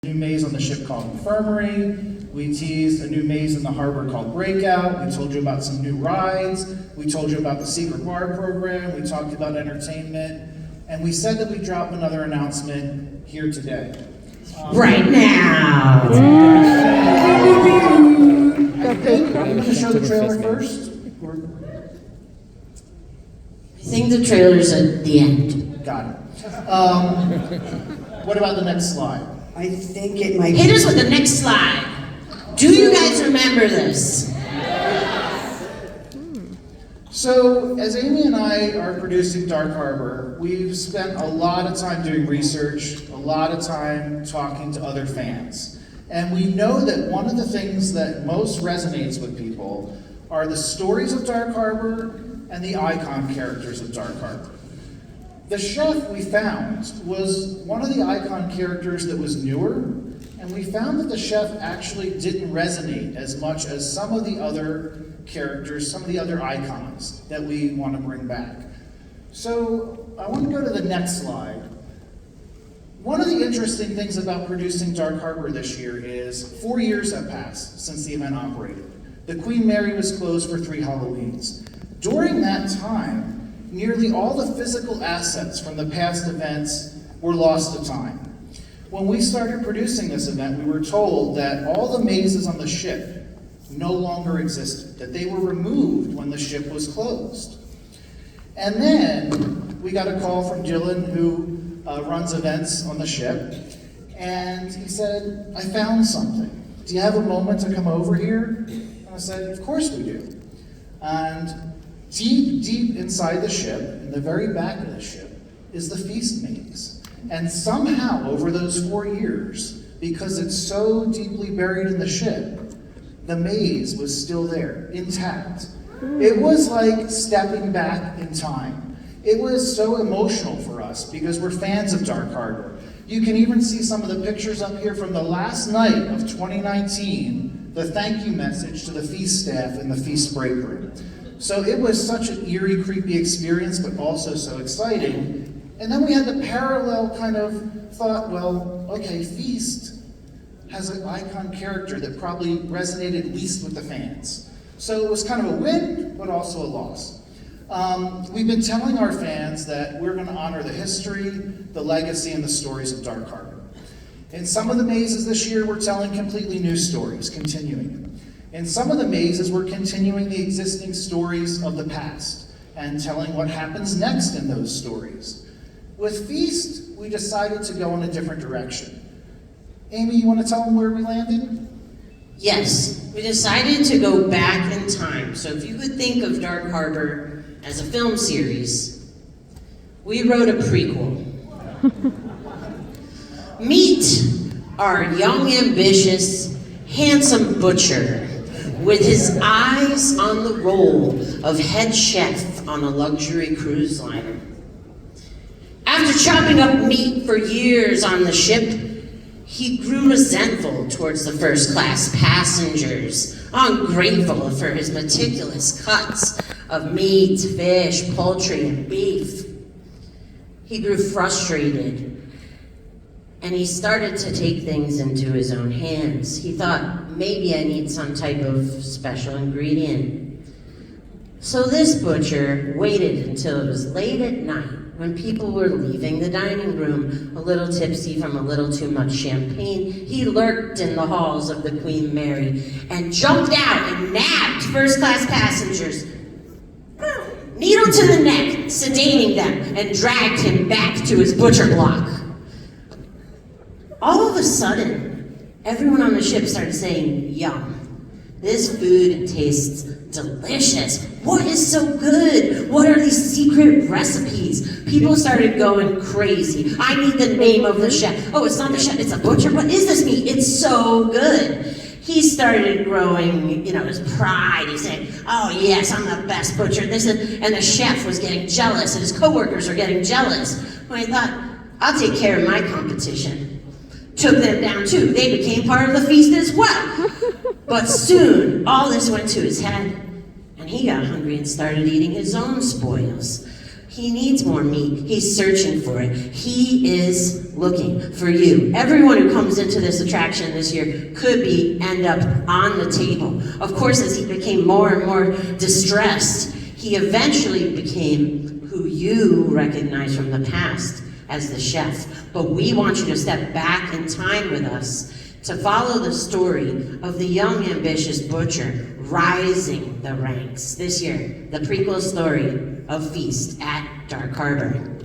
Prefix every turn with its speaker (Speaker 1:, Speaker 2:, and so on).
Speaker 1: New maze on the ship called Infirmary. We teased a new maze in the harbor called Breakout. We told you about some new rides. We told you about the secret bar program. We talked about entertainment. And we said that we'd drop another announcement here today.
Speaker 2: Right now!
Speaker 1: I think I'm going to show the trailer first.
Speaker 2: I think the trailer's at the end.
Speaker 1: Got it. What about the next slide?
Speaker 3: I think it might
Speaker 2: Hit us with the next slide. Do you guys remember this?
Speaker 1: So, as Amy and I are producing Dark Harbor, we've spent a lot of time doing research, a lot of time talking to other fans. And we know that one of the things that most resonates with people are the stories of Dark Harbor and the icon characters of Dark Harbor. The chef we found was one of the icon characters that was newer, and we found that the chef actually didn't resonate as much as some of the other characters, some of the other icons that we want to bring back. So I want to go to the next slide. One of the interesting things about producing Dark Harbor this year is 4 years have passed since the event operated. The Queen Mary was closed for 3 Halloweens. During that time, nearly all the physical assets from the past events were lost to time. When we started producing this event, we were told that all the mazes on the ship no longer existed, that they were removed when the ship was closed. And then we got a call from Dylan, who runs events on the ship, and he said, I found something. Do you have a moment to come over here? And I said, of course we do. And deep inside the ship, in the very back of the ship, is the feast maze. And somehow, over those 4 years, because it's so deeply buried in the ship, the maze was still there, intact. It was like stepping back in time. It was so emotional for us because we're fans of Dark Harbor. You can even see some of the pictures up here from the last night of 2019, the thank you message to the feast staff in the feast break room. So it was such an eerie, creepy experience, but also so exciting. And then we had the parallel kind of thought, well, okay, Feast has an icon character that probably resonated least with the fans. So it was kind of a win, but also a loss. We've been telling our fans that we're going to honor the history, the legacy, and the stories of Dark Harbor. In some of the mazes this year, we're telling completely new stories, continuing. In some of the mazes, we're continuing the existing stories of the past and telling what happens next in those stories. With Feast, we decided to go in a different direction. Amy, you want to tell them where we landed?
Speaker 2: Yes, we decided to go back in time. So if you would think of Dark Harbor as a film series, we wrote a prequel. Meet our young, ambitious, handsome butcher with his eyes on the role of head chef on a luxury cruise liner. After chopping up meat for years on the ship, he grew resentful towards the first-class passengers, ungrateful for his meticulous cuts of meat, fish, poultry, and beef. He grew frustrated, and he started to take things into his own hands. He thought, maybe I need some type of special ingredient. So this butcher waited until it was late at night, when people were leaving the dining room, a little tipsy from a little too much champagne. He lurked in the halls of the Queen Mary and jumped out and nabbed first-class passengers, needle to the neck, sedating them, and dragged him back to his butcher block. All of a sudden, everyone on the ship started saying, yum. This food tastes delicious. What is so good? What are these secret recipes? People started going crazy. I need the name of the chef. Oh, it's not the chef, it's a butcher. What is this meat? It's so good. He started growing, his pride. He said, oh yes, I'm the best butcher. And the chef was getting jealous, and his coworkers were getting jealous. Well, he thought, I'll take care of my competition. Took them down too. They became part of the feast as well. But soon, all this went to his head, and he got hungry and started eating his own spoils. He needs more meat. He's searching for it. He is looking for you. Everyone who comes into this attraction this year could end up on the table. Of course, as he became more and more distressed, he eventually became who you recognize from the past as the chef. But we want you to step back in time with us to follow the story of the young, ambitious butcher rising the ranks. This year, the prequel story of Feast at Dark Harbor.